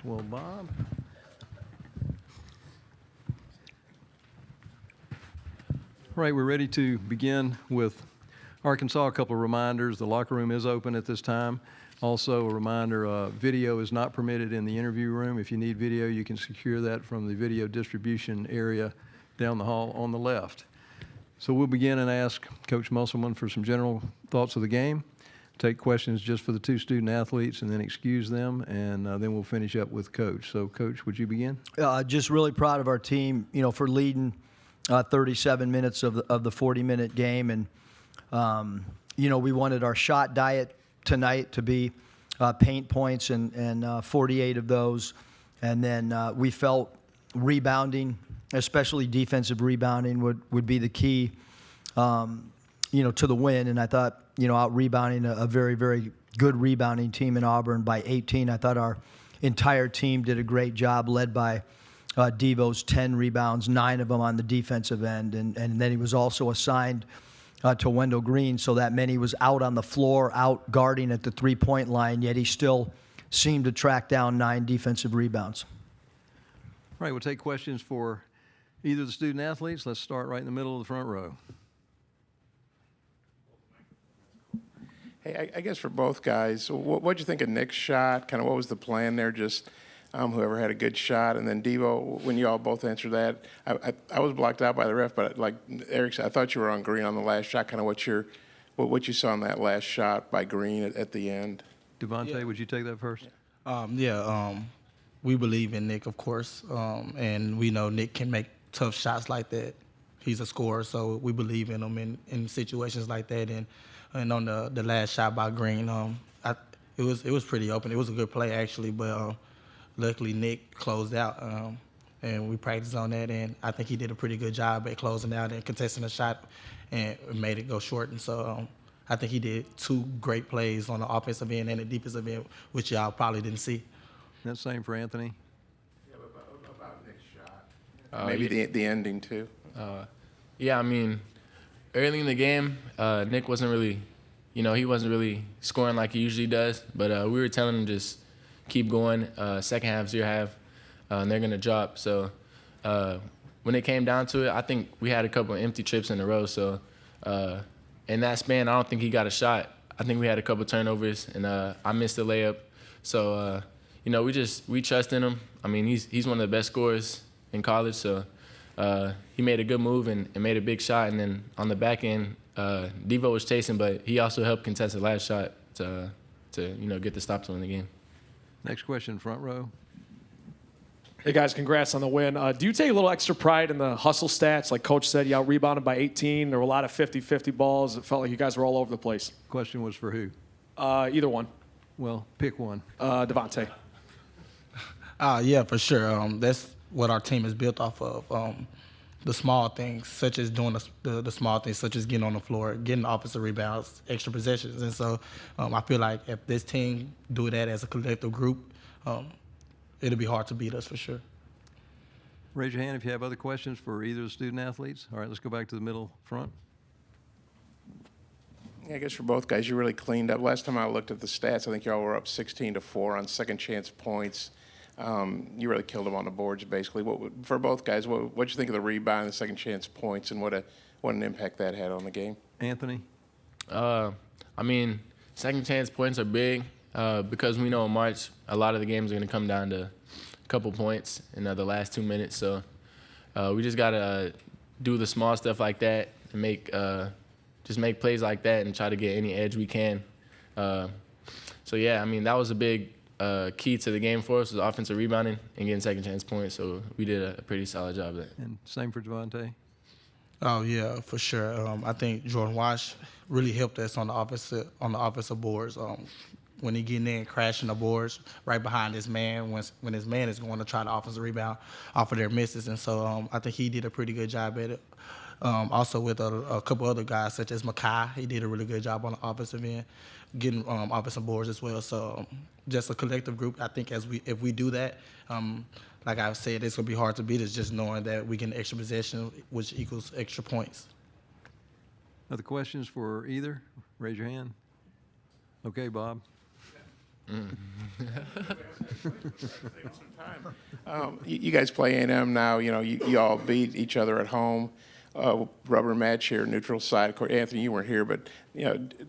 Well, Bob. All right, we're ready to begin with Arkansas. A couple of reminders. The locker room is open at this time. Also, a reminder, video is not permitted in the interview room. If you need video, you can secure that from the video distribution area down the hall on the left. So we'll begin and ask Coach Musselman for some general thoughts of the game, take questions just for the two student athletes, and then excuse them, and then we'll finish up with Coach. So, Coach, would you begin? Just really proud of our team, for leading 37 minutes of the 40-minute game. And, we wanted our shot diet tonight to be paint points and 48 of those. And then we felt rebounding, especially defensive rebounding, would be the key, to the win. And I thought, out rebounding a very, very good rebounding team in Auburn by 18. I thought our entire team did a great job, led by Devo's 10 rebounds, 9 of them on the defensive end. And then he was also assigned to Wendell Green, so that meant he was out on the floor, out guarding at the three-point line, yet he still seemed to track down 9 defensive rebounds. All right, we'll take questions for either of the student athletes. Let's start right in the middle of the front row. Hey, I guess for both guys, what'd you think of Nick's shot? Kind of what was the plan there? Just whoever had a good shot. And then Devo, when you all both answered that, I was blocked out by the ref, but like Eric said, I thought you were on Green on the last shot. Kind of what you saw on that last shot by Green at the end. Devontae, would you take that first? We believe in Nick, of course, and we know Nick can make tough shots like that. He's a scorer, so we believe in him in situations like that. And on the last shot by Green, it was pretty open. It was a good play actually, but luckily Nick closed out, and we practiced on that. And I think he did a pretty good job at closing out and contesting the shot, and made it go short. And so I think he did 2 great plays on the offensive end and the defensive end, which y'all probably didn't see. That's the same for Anthony. Yeah, about Nick's shot. Maybe the ending too. Yeah, I mean, early in the game, Nick wasn't really, he wasn't really scoring like he usually does. But we were telling him just keep going. Second half's your half, and they're gonna drop. So when it came down to it, I think we had a couple of empty trips in a row. So in that span, I don't think he got a shot. I think we had a couple of turnovers, and I missed the layup. So we trust in him. I mean, he's one of the best scorers in college. So he made a good move and made a big shot. And then on the back end, Devo was chasing, but he also helped contest the last shot to get the stop to win the game. Next question, front row. Hey, guys, congrats on the win. Do you take a little extra pride in the hustle stats? Like Coach said, you out-rebounded by 18. There were a lot of 50-50 balls. It felt like you guys were all over the place. Question was for who? Either one. Well, pick one. Devontae. Yeah, for sure. That's what our team is built off of. The small things, such as doing the small things, such as getting on the floor, getting offensive rebounds, extra possessions. And so I feel like if this team do that as a collective group, it'll be hard to beat us for sure. Raise your hand if you have other questions for either of the student athletes. All right, let's go back to the middle front. Yeah, I guess for both guys, you really cleaned up. Last time I looked at the stats, I think y'all were up 16-4 on second chance points. You really killed them on the boards, basically. For both guys, what'd you think of the rebound and the second chance points, and what an impact that had on the game? Anthony? I mean, second chance points are big because we know in March a lot of the games are going to come down to a couple points in the last 2 minutes. So we just got to do the small stuff like that and make plays like that and try to get any edge we can. So, yeah, I mean, that was a big key to the game for us, was offensive rebounding and getting second chance points. So we did a pretty solid job of that. And same for Devontae? Oh yeah, for sure. I think Jordan Wash really helped us on the offensive boards. When he getting in, crashing the boards right behind his man, when his man is going to try the offensive rebound off of their misses, and so I think he did a pretty good job at it. Also with a couple other guys such as Makai, he did a really good job on the offensive end, getting offensive boards as well. So just a collective group. I think if we do that, like I said, it's gonna be hard to beat us. Just knowing that we get an extra possession, which equals extra points. Other questions for either? Raise your hand. Okay, Bob. You guys play A&M now. You know, you all beat each other at home. Rubber match here, neutral side. Of course, Anthony, you weren't here, but you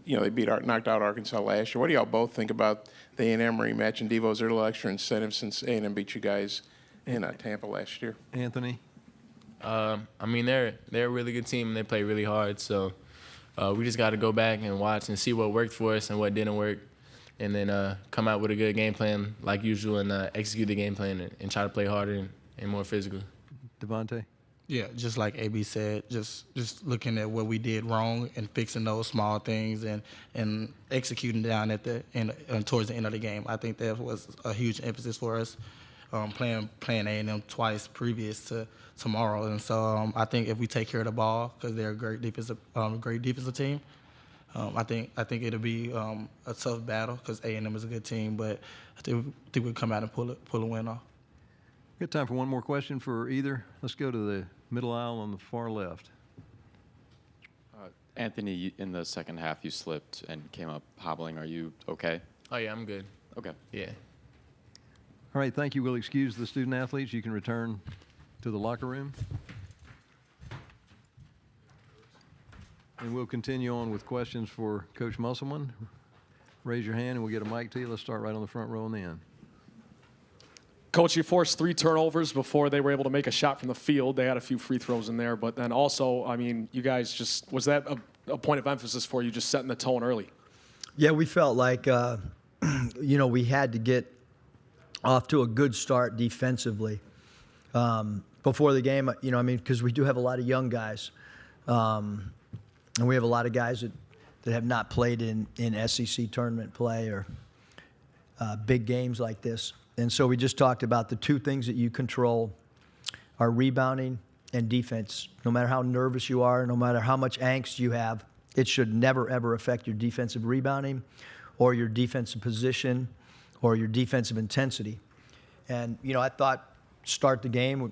know they knocked out Arkansas last year. What do y'all both think about the A&M rematch? And Devo, is there a little extra incentive since A&M beat you guys in Tampa last year? Anthony? I mean, they're a really good team and they play really hard. So we just got to go back and watch and see what worked for us and what didn't work, and then come out with a good game plan like usual and execute the game plan and try to play harder and more physical. Devontae? Yeah, just like AB said, just looking at what we did wrong and fixing those small things and executing down at the end, towards the end of the game. I think that was a huge emphasis for us, playing A&M twice previous to tomorrow. And so I think if we take care of the ball, because they're a great defensive team, I think it'll be a tough battle because A&M is a good team, but I think we'll come out and pull a win off. Got time for one more question for either. Let's go to the middle aisle on the far left. Anthony, in the second half, you slipped and came up hobbling. Are you okay? Oh, yeah, I'm good. Okay. Yeah. All right, thank you. We'll excuse the student athletes. You can return to the locker room. And we'll continue on with questions for Coach Musselman. Raise your hand and we'll get a mic to you. Let's start right on the front row in the end. Coach, you forced 3 turnovers before they were able to make a shot from the field. They had a few free throws in there, but then also, I mean, you guys just, was that a point of emphasis for you, just setting the tone early? Yeah, we felt like, we had to get off to a good start defensively before the game, because we do have a lot of young guys. And we have a lot of guys that have not played in SEC tournament play or big games like this. And so we just talked about the 2 things that you control are rebounding and defense. No matter how nervous you are, no matter how much angst you have, it should never, ever affect your defensive rebounding or your defensive position or your defensive intensity. And, I thought start the game,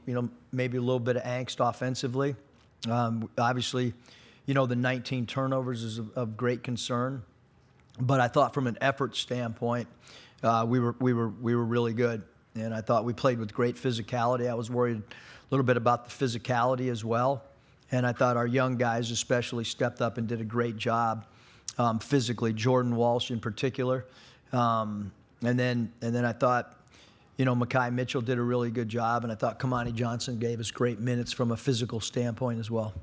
maybe a little bit of angst offensively. Obviously, the 19 turnovers is of great concern. But I thought from an effort standpoint, we were really good, and I thought we played with great physicality. I was worried a little bit about the physicality as well, and I thought our young guys especially stepped up and did a great job physically. Jordan Walsh in particular, and then I thought, Mekhi Mitchell did a really good job, and I thought Kamani Johnson gave us great minutes from a physical standpoint as well.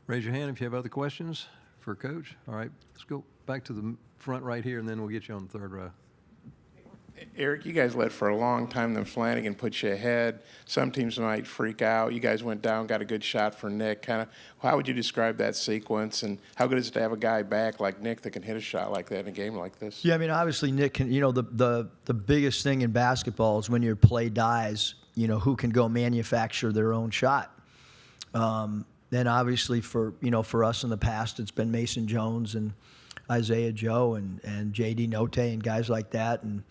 Raise your hand if you have other questions for Coach. All right, let's go back to the front right here, and then we'll get you on the third row. Eric, you guys led for a long time, then Flanagan put you ahead. Some teams might freak out. You guys went down, got a good shot for Nick. Kind of, how would you describe that sequence, and how good is it to have a guy back like Nick that can hit a shot like that in a game like this? Yeah, obviously Nick can. The biggest thing in basketball is when your play dies. Who can go manufacture their own shot. Then obviously for us in the past, it's been Mason Jones and Isaiah Joe and J.D. Note and guys like that, and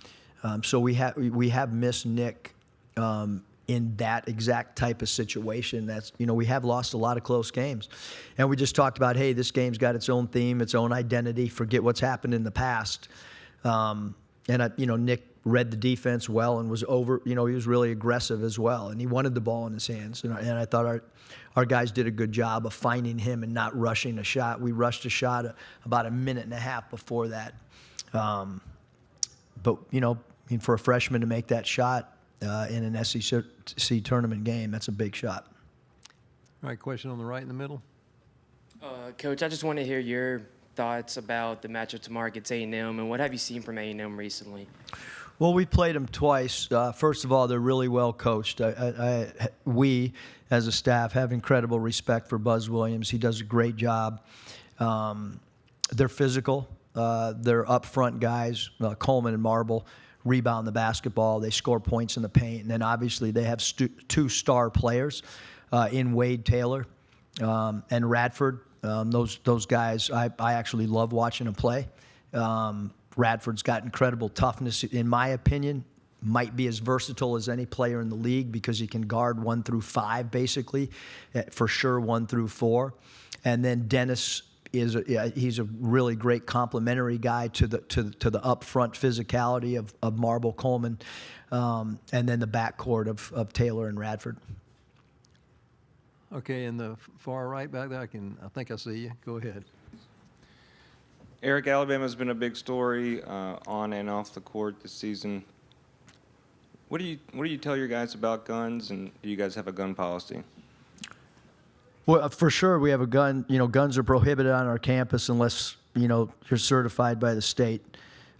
so we have missed Nick in that exact type of situation. That's we have lost a lot of close games, and we just talked about, hey, this game's got its own theme, its own identity. Forget what's happened in the past, and Nick read the defense well and was he was really aggressive as well, and he wanted the ball in his hands, and I thought our guys did a good job of finding him and not rushing a shot. We rushed a shot about a minute and a half before that. But, for a freshman to make that shot in an SEC tournament game, that's a big shot. All right, question on the right in the middle. Coach, I just want to hear your thoughts about the matchup tomorrow against A&M, and what have you seen from A&M recently? Well, we played them twice. First of all, they're really well coached. We, as a staff, have incredible respect for Buzz Williams. He does a great job. They're physical. They're up-front guys. Coleman and Marble rebound the basketball. They score points in the paint. And then, obviously, they have 2 star players in Wade Taylor and Radford. Those guys, I actually love watching them play. Radford's got incredible toughness. In my opinion, might be as versatile as any player in the league because he can guard 1 through 5, basically, for sure 1 through 4. And then Dennis he's a really great complementary guy to the upfront physicality of Marble Coleman, and then the backcourt of Taylor and Radford. Okay, in the far right back there, I think I see you. Go ahead. Eric, Alabama's been a big story on and off the court this season. What do you tell your guys about guns, and do you guys have a gun policy? Well, for sure, we have a gun. Guns are prohibited on our campus unless you're certified by the state.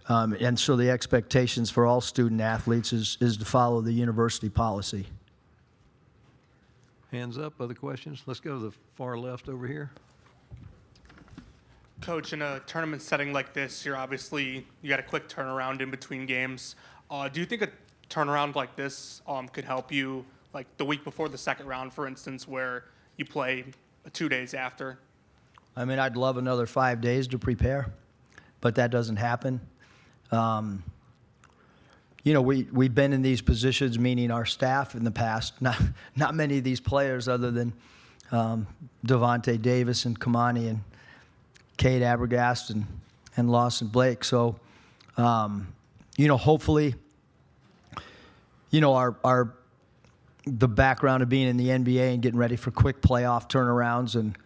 And so the expectations for all student athletes is to follow the university policy. Hands up, other questions? Let's go to the far left over here. Coach, in a tournament setting like this, you got a quick turnaround in between games. Do you think a turnaround like this could help you, like the week before the second round, for instance, where you play 2 days after? I mean, I'd love another 5 days to prepare, but that doesn't happen. We've been in these positions, meaning our staff in the past. Not many of these players, other than Devontae Davis and Kamani and Cade Abergast and Lawson Blake. So, hopefully, the background of being in the NBA and getting ready for quick playoff turnarounds and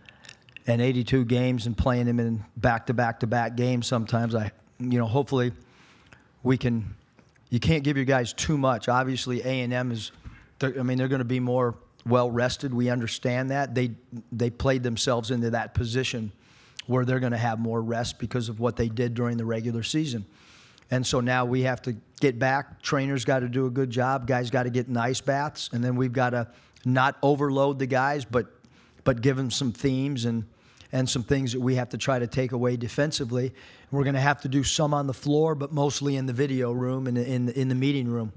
82 games and playing them in back-to-back games sometimes, hopefully we can. You can't give your guys too much. Obviously, A&M they're going to be more well-rested. We understand that. They played themselves into that position where they're going to have more rest because of what they did during the regular season. And so now we have to get back. Trainers got to do a good job. Guys got to get in the ice baths. And then we've got to not overload the guys, but give them some themes and some things that we have to try to take away defensively. We're going to have to do some on the floor, but mostly in the video room and in the meeting room.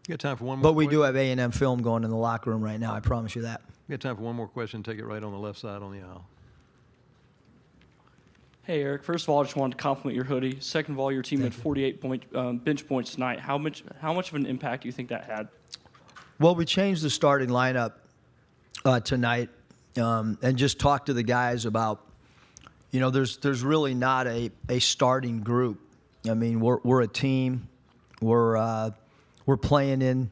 You got time for one more But we question? do have A&M film going in the locker room right now. I promise you that. You got time for one more question? Take it right on the left side on the aisle. Hey, Eric. First of all, I just wanted to compliment your hoodie. Second of all, your team had 48 bench points tonight. How much of an impact do you think that had? Well, we changed the starting lineup tonight and just talked to the guys about, there's really not a starting group. I mean, we're a team. We're playing in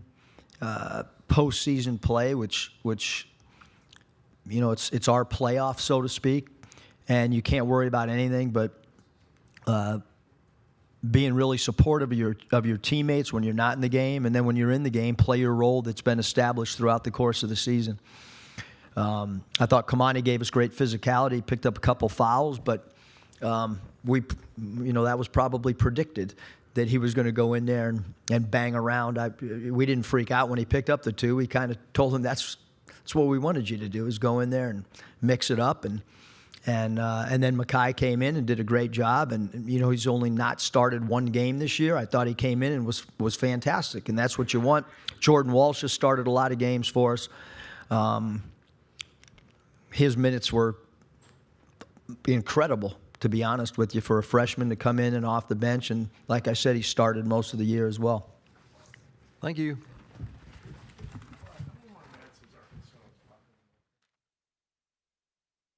postseason play, which it's our playoff, so to speak. And you can't worry about anything but being really supportive of your teammates when you're not in the game, and then when you're in the game, play your role that's been established throughout the course of the season. I thought Kamani gave us great physicality, picked up a couple fouls, but that was probably predicted that he was going to go in there and bang around. We didn't freak out when he picked up the two. We kind of told him that's what we wanted you to do, is go in there and mix it up. And then Makai came in and did a great job. And he's only not started one game this year. I thought he came in and was fantastic, and that's what you want. Jordan Walsh has started a lot of games for us. His minutes were incredible, to be honest with you, for a freshman to come in and off the bench. And like I said, he started most of the year as well. Thank you.